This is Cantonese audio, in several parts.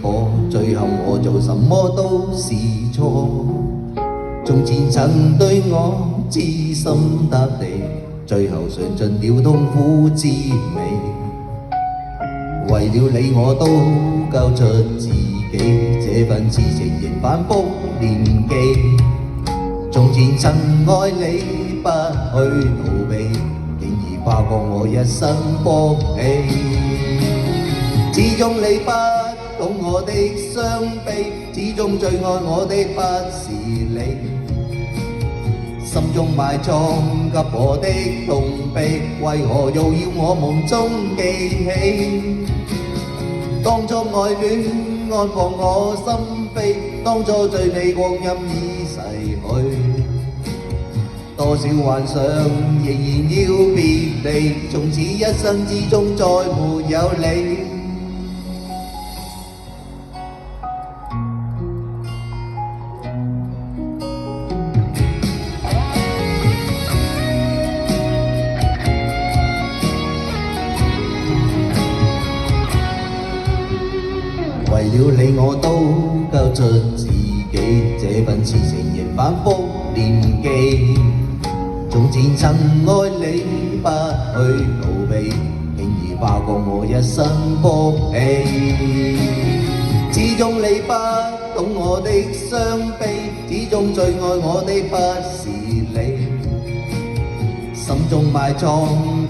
過，最後我做什麼都是錯。從前曾對我痴心塌地，最後嘗盡了痛苦滋味。為了你我都交出自己，這份痴情仍反覆念記。從前曾愛你不去逃避，竟已花光我一生福氣。始終你不懂我的傷悲，始終最愛我的不是你。心中埋藏急我的痛悲，為何又要我夢中記起？當初愛戀安放我心扉，當初最美光陰已逝去。多少幻想仍然要別離，從此一生之中再沒有你。為了你我都交出自己，這份痴情仍反覆念記。從前曾愛你不去逃避，竟已花光我一生福氣。始終你不懂我的傷悲，始終最愛我的不是你。心中埋藏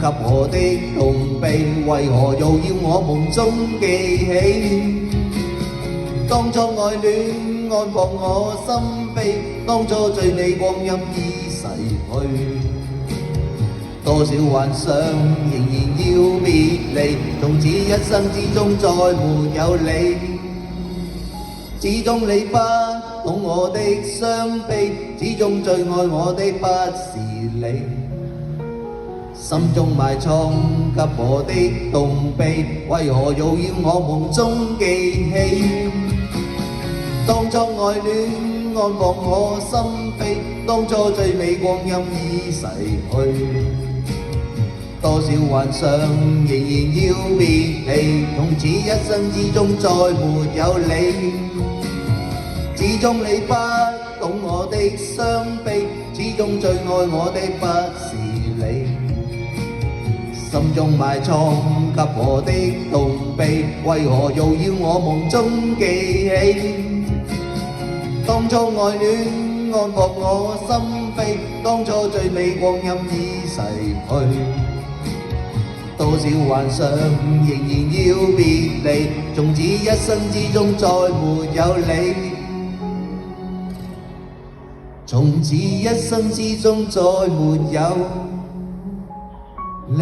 給我的痛悲，為何又要我夢中記起？當初愛戀安放我心扉，當初最美光陰已逝去。多少幻想仍然要別離，從此一生之中再沒有你。始終你不懂我的傷悲，始終最愛我的不是你。心中埋藏給我的痛悲，為何又要我夢中記起？當初愛戀安放我心扉，當初最美光陰已逝去。多少幻想仍然要別離，從此一生之中再沒有你。始終你不懂我的傷悲，始終最愛我的不是你。心中埋藏給我的痛悲，為何又要我夢中記起？當初愛戀安放我心扉，當初最美光陰已逝去。多少幻想仍然要別離，從此一生之中再沒有你。從此一生之中再沒有你。